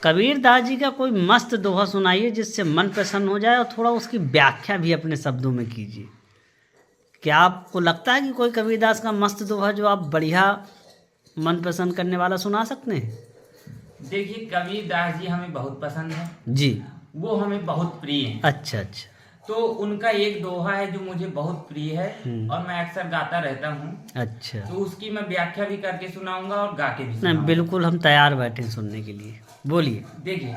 कबीरदास जी का कोई मस्त दोहा सुनाइए जिससे मन प्रसन्न हो जाए, और थोड़ा उसकी व्याख्या भी अपने शब्दों में कीजिए। क्या आपको लगता है कि कोई कबीरदास का मस्त दोहा जो आप बढ़िया मन प्रसन्न करने वाला सुना सकते हैं? देखिए, कबीरदास जी हमें बहुत पसंद है, जी। वो हमें बहुत प्रिय है। अच्छा अच्छा। तो उनका एक दोहा है जो मुझे बहुत प्रिय है और मैं अक्सर गाता रहता हूँ। अच्छा। तो उसकी मैं व्याख्या भी करके सुनाऊंगा और गा के भी नहीं, सुनाऊंगा। बिल्कुल हम तैयार बैठे हैं सुनने के लिए, बोलिए। देखिए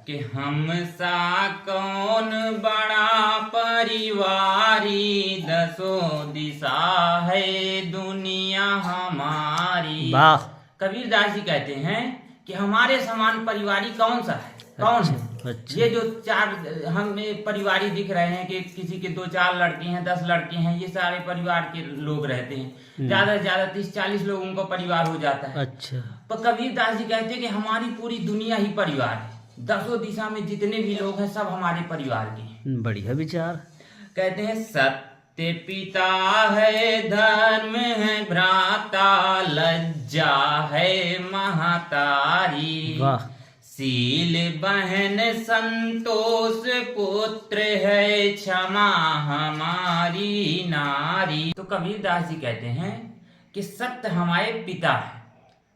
कि हम सा कौन बड़ा परिवारी, दसों दिशा है दुनिया हमारी। वाह। कबीरदास जी कहते हैं कि हमारे समान परिवारी कौन सा है, कौन है। अच्छा। ये जो चार हमें परिवारी दिख रहे हैं कि किसी के 2-4 लड़के हैं, 10 लड़के हैं, ये सारे परिवार के लोग रहते हैं। ज्यादा से ज्यादा 30-40 लोगों का परिवार हो जाता है। अच्छा। पर कबीरदास जी कहते हैं कि हमारी पूरी दुनिया ही परिवार है। दसों दिशा में जितने भी लोग हैं सब हमारे परिवार के हैं। बढ़िया विचार। कहते हैं सत्य पिता है, धर्म है भ्राता, लज्जा है महतारी। वाह। शील बहन संतोष पुत्र है, क्षमा हमारी नारी। तो कबीरदास जी कहते हैं कि सत्य हमारे पिता है।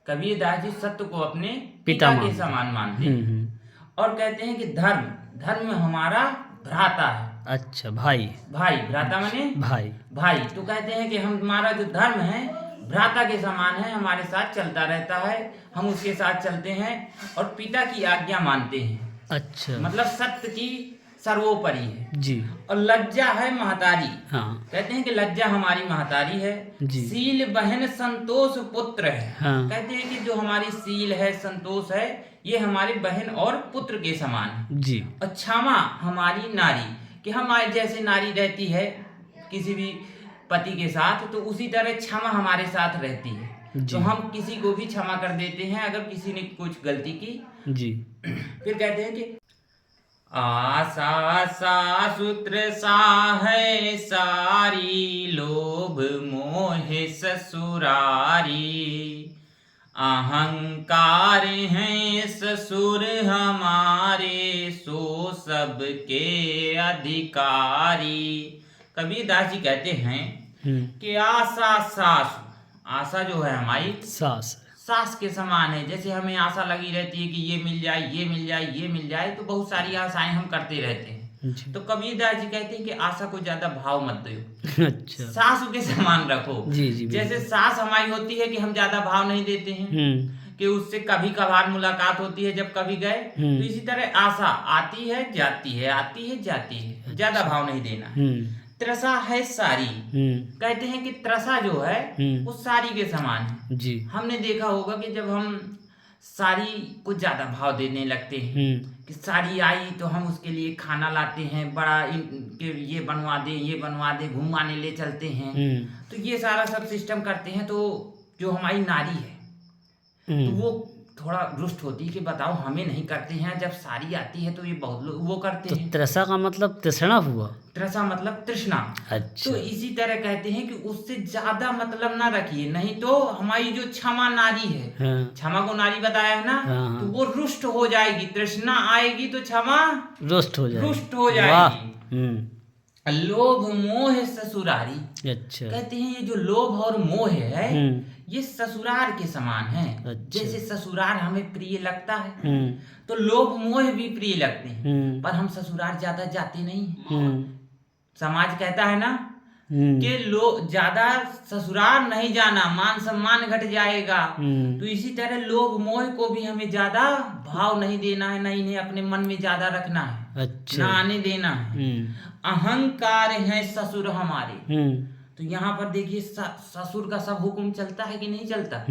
कबीरदास जी सत्य को अपने पिता के समान मानते हैं। और कहते हैं कि धर्म, धर्म हमारा भ्राता है। अच्छा, भाई। भाई, भ्राता माने भाई। भाई। तो कहते हैं कि हमारा जो धर्म है भ्राता के समान है, हमारे साथ चलता रहता है, हम उसके साथ चलते हैं और पिता की आज्ञा मानते हैं। अच्छा। मतलब सत्य की सर्वोपरि है जी। और लज्जा है महतारी। हाँ। कहते हैं कि लज्जा हमारी महतारी है। जी। शील बहन संतोष पुत्र है। हाँ। कहते हैं कि जो हमारी शील है, संतोष है, ये हमारे बहन और पुत्र के समान है। जी। और क्षमा हमारी नारी, कि हमारे जैसे नारी रहती है किसी भी पति के साथ, तो उसी तरह क्षमा हमारे साथ रहती है। तो हम किसी को भी क्षमा कर देते हैं अगर किसी ने कुछ गलती की। जी। फिर कहते हैं कि आशा सासूत्र सा है सारी, लोभ मोह ससुरारी। अहंकार हैं ससुर हमारे, सो सबके अधिकारी। कबीरदास जी कहते हैं कि आशा सासु, आशा जो है हमारी सास के समान है। जैसे हमें आशा लगी रहती है कि ये मिल जाए, ये मिल जाए, ये मिल जाए, तो बहुत सारी आशाएं हम करते रहते हैं। तो कबीरदास जी कहते हैं कि आशा को ज्यादा भाव मत दो। अच्छा। सास के समान रखो। जी जी। जैसे सास हमारी होती है कि हम ज्यादा भाव नहीं देते हैं, कि उससे कभी कभार मुलाकात होती है जब कभी गए, तो इसी तरह आशा आती है जाती है, आती है जाती है, ज्यादा भाव नहीं देना। त्रसा है सारी, कहते हैं कि त्रसा जो है वो सारी के समान है। जी। हमने देखा होगा कि जब हम सारी को ज्यादा भाव देने लगते हैं कि सारी आई तो हम उसके लिए खाना लाते हैं, बड़ा ये बनवा दे, ये बनवा दे, घुमाने ले चलते हैं, तो ये सारा सब सिस्टम करते हैं। तो जो हमारी नारी है तो वो थोड़ा रुष्ट होती है कि बताओ हमें नहीं करते हैं, जब सारी आती है तो ये बहुत लोग वो करते हैं। त्रसा का मतलब तृष्णा हुआ। त्रसा मतलब तृष्णा। अच्छा। तो इसी तरह कहते हैं कि उससे ज्यादा मतलब ना रखिए, नहीं तो हमारी जो क्षमा नारी है, क्षमा को नारी बताया है ना, तो वो रुष्ट हो जाएगी। तृष्णा आएगी तो क्षमा रुष्ट हो जाएगी। लोभ मोह ससुरारी। अच्छा। कहते हैं ये जो लोभ और मोह है ये ससुरार के समान है। अच्छा। जैसे ससुरार हमें प्रिय लगता है तो लोभ मोह भी प्रिय लगते हैं, पर हम ससुरार ज्यादा जाते नहीं। समाज कहता है ना कि लोग ज्यादा ससुराल नहीं जाना, मान सम्मान घट जाएगा। तो इसी तरह लोभ मोह को भी हमें ज्यादा भाव नहीं देना है, नहीं अपने मन में ज्यादा रखना है। अच्छा। ना आने देना है। अहंकार है ससुर हमारे, तो यहाँ पर देखिए ससुर का सब हुक्म चलता है कि नहीं चलता।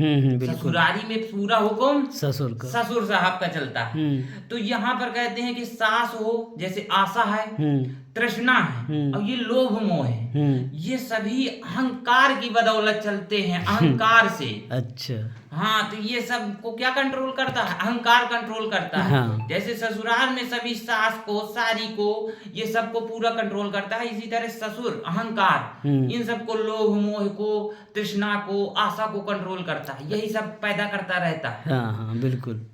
ससुरारी में पूरा हुक्म ससुर साहब का चलता है। तो यहाँ पर कहते हैं कि सास हो, जैसे आशा है, तृष्णा है और ये लोभ मोह है, ये सभी अहंकार की बदौलत चलते हैं, अहंकार से। अच्छा। हाँ, तो ये सब को क्या कंट्रोल करता है? अहंकार कंट्रोल करता है। हाँ। जैसे ससुराल में सभी सास को, सारी को, ये सब को पूरा कंट्रोल करता है, इसी तरह ससुर अहंकार इन सब को, लोभ मोह को, तृष्णा को, आशा को कंट्रोल करता है, यही सब पैदा करता रहता है। हाँ हाँ बिल्कुल।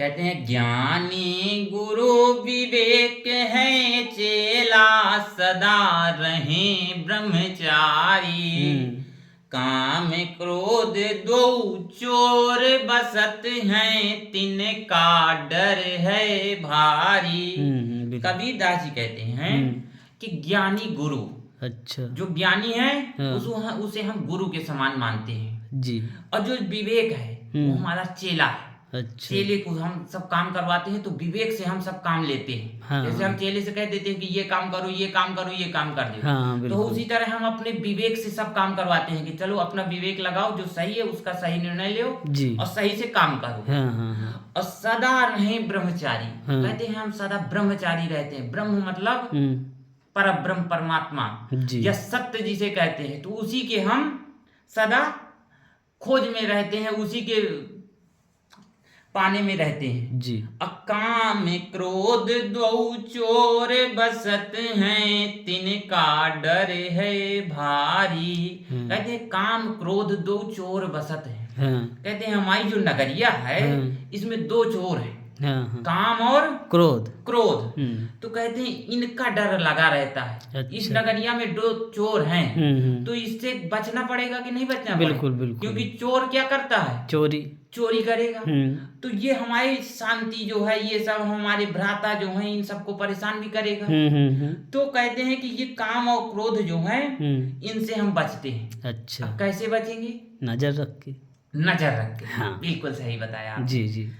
कहते हैं ज्ञानी गुरु विवेक है, चेला सदा रहे ब्रह्मचारी। काम क्रोध दो चोर बसत हैं, तिनका डर है भारी। कबीरदास जी कहते हैं कि ज्ञानी गुरु, अच्छा, जो ज्ञानी है उसे हम गुरु के समान मानते हैं जी, और जो विवेक है वो हमारा चेला है। अच्छा, चेले को हम सब काम करवाते हैं तो विवेक से हम सब काम लेते हैं। हाँ, जैसे हम चेले से कह देते हैं कि ये काम करो, ये काम करो, ये काम कर दो, हाँ, तो उसी तरह हम अपने विवेक से सब काम करवाते हैं कि चलो अपना विवेक लगाओ, जो सही है उसका सही निर्णय लो और सही से काम करो। हाँ, हाँ, और सदा रहे ब्रह्मचारी। कहते हैं हम सदा ब्रह्मचारी रहते हैं। ब्रह्म मतलब पर ब्रह्म परमात्मा या सत्य जिसे कहते हैं, तो उसी के हम सदा खोज में रहते हैं, उसी के पाने में रहते हैं जी। अकाम क्रोध दो चोर बसत हैं, तिनका डर है भारी। कहते हैं काम क्रोध दो चोर बसत हैं। कहते हैं हमारी जो नगरिया है इसमें दो चोर हैं, काम और क्रोध। तो कहते हैं इनका डर लगा रहता है। अच्छा। इस नगरिया में दो चोर हैं, तो इससे बचना पड़ेगा कि नहीं बचना? बिल्कुल बिल्कुल, क्योंकि चोर क्या करता है? चोरी करेगा। तो ये हमारी शांति जो है, ये सब हमारे भ्राता जो हैं, इन सबको परेशान भी करेगा। तो कहते हैं कि ये काम और क्रोध जो है इनसे हम बचते हैं। अच्छा, कैसे बचेंगे? नजर रख के। हाँ, बिल्कुल सही बताया आप। जी।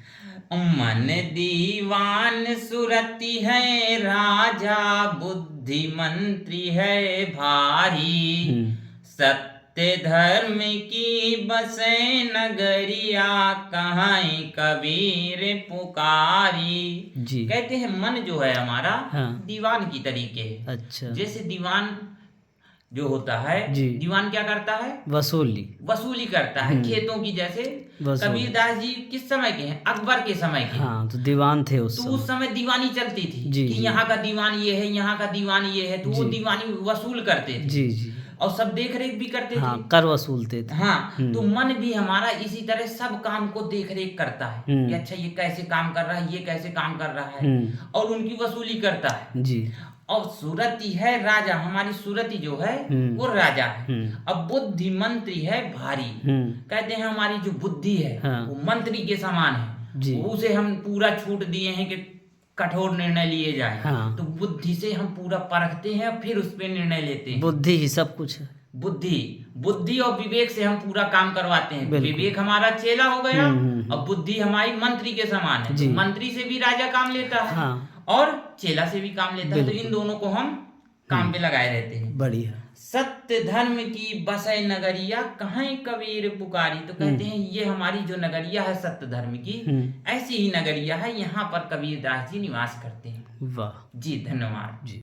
मन दीवान सुरति है, राजा बुद्धि मंत्री है भारी। सत्य धर्म की बसे नगरिया, कहाँ कबीर पुकारी। कहते हैं मन जो है हमारा दीवान की तरीके है। अच्छा, जैसे दीवान जो होता है, दीवान क्या करता है? वसूली करता है खेतों की। जैसे कबीरदास जी किस समय के हैं? अकबर के समय के। हाँ, तो दीवान थे उस समय दीवानी चलती थी कि यहाँ का दीवान ये है, यहाँ का दीवान ये है, तो वो दीवानी वसूल करते थे और सब देख रेख भी करते थे, कर वसूलते थे। हाँ, तो मन भी हमारा इसी तरह सब काम को देख रेख करता है कि अच्छा ये कैसे काम कर रहा है, ये कैसे काम कर रहा है, और उनकी वसूली करता है। और सुरति है राजा, हमारी सुरति जो है वो राजा है। अब बुद्धि मंत्री है भारी। कहते हैं हमारी जो बुद्धि है वो मंत्री के समान है। उसे हम पूरा छूट दिए हैं कि कठोर निर्णय लिए जाए। तो बुद्धि से हम पूरा परखते हैं फिर उस पर निर्णय लेते हैं। बुद्धि ही सब कुछ है। बुद्धि और विवेक से हम पूरा काम करवाते हैं। विवेक हमारा चेला हो गया और बुद्धि हमारी मंत्री के समान है। तो मंत्री से भी राजा काम लेता है और चेला से भी काम लेता है। तो इन दोनों को हम काम पे लगाए रहते हैं। बढ़िया। सत्य धर्म की बसे नगरिया, कहाँ कबीर पुकारी। तो कहते हैं ये हमारी जो नगरिया है सत्य धर्म की, ऐसी ही नगरिया है, यहाँ पर कबीरदास जी निवास करते हैं। वाह जी, धन्यवाद जी।